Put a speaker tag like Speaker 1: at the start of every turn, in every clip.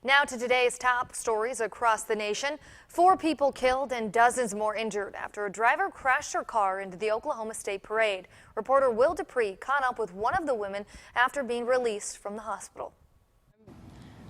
Speaker 1: Now to today's top stories across the nation. 4 people killed and dozens more injured after a driver crashed her car into the Oklahoma State Parade. Reporter Will Dupree caught up with one of the women after being released from the hospital.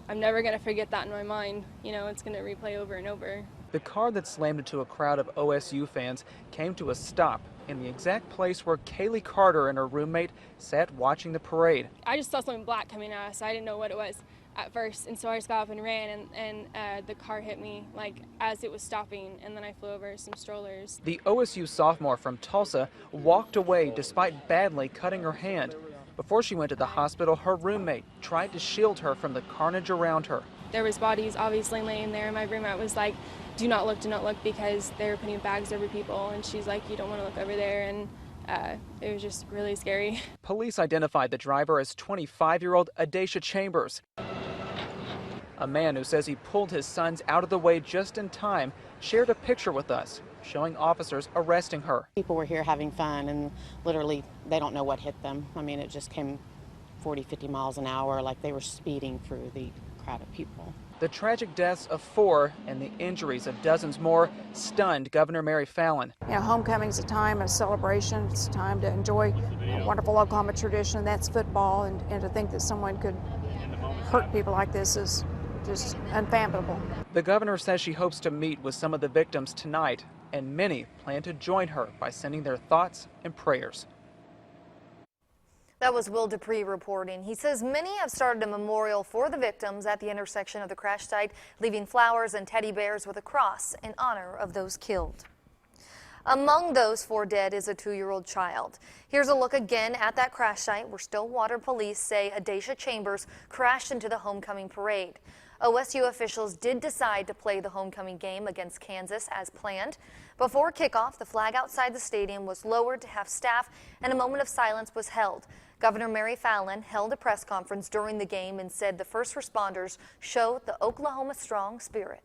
Speaker 2: I'm never going to forget that in my mind. You know, it's going to replay over and over.
Speaker 3: The car that slammed into a crowd of OSU fans came to a stop in the exact place where Kaylee Carter and her roommate sat watching the parade.
Speaker 2: I just saw something black coming at us. I didn't know what it was at first, and so I just got up and ran, and the car hit me like as it was stopping, and then I flew over some strollers.
Speaker 3: The OSU sophomore from Tulsa walked away despite badly cutting her hand. Before she went to the hospital, her roommate tried to shield her from the carnage around her.
Speaker 2: There was bodies obviously laying there, and my roommate was like, do not look, because they were putting bags over people, and she's like, you don't want to look over there, and it was just really scary.
Speaker 3: Police identified the driver as 25-year-old Adacia Chambers. A man who says he pulled his sons out of the way just in time shared a picture with us, showing officers arresting her.
Speaker 4: People were here having fun, and literally they don't know what hit them. I mean, it just came 40, 50 miles an hour, like they were speeding through the crowd of people.
Speaker 3: The tragic deaths of 4 and the injuries of dozens more stunned Governor Mary Fallin.
Speaker 5: You know, homecoming's a time of celebration. It's a time to enjoy a wonderful Oklahoma tradition, that's football, and to think that someone could hurt people like this is just unfathomable.
Speaker 3: The governor says she hopes to meet with some of the victims tonight, and many plan to join her by sending their thoughts and prayers.
Speaker 1: That was Will Dupree reporting. He says many have started a memorial for the victims at the intersection of the crash site, leaving flowers and teddy bears with a cross in honor of those killed. Among those 4 dead is a 2-year-old child. Here's a look again at that crash site where Stillwater police say Adacia Chambers crashed into the homecoming parade. OSU officials did decide to play the homecoming game against Kansas as planned. Before kickoff, the flag outside the stadium was lowered to have staff, and a moment of silence was held. Governor Mary Fallin held a press conference during the game and said the first responders showed the Oklahoma strong spirit.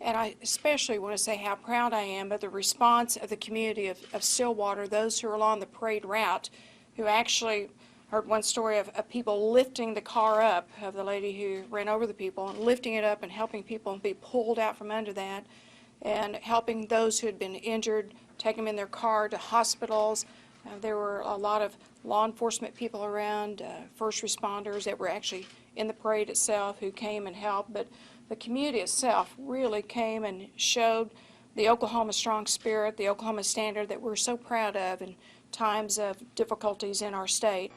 Speaker 6: And I especially want to say how proud I am of the response of the community of Stillwater, those who are along the parade route, who actually heard one story of people lifting the car up, of the lady who ran over the people, and lifting it up and helping people be pulled out from under that, and helping those who had been injured, take them in their car to hospitals. There were a lot of law enforcement people around, first responders that were actually in the parade itself who came and helped, but the community itself really came and showed the Oklahoma strong spirit, the Oklahoma standard that we're so proud of in times of difficulties in our state.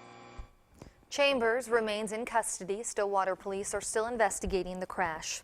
Speaker 1: Chambers remains in custody. Stillwater police are still investigating the crash.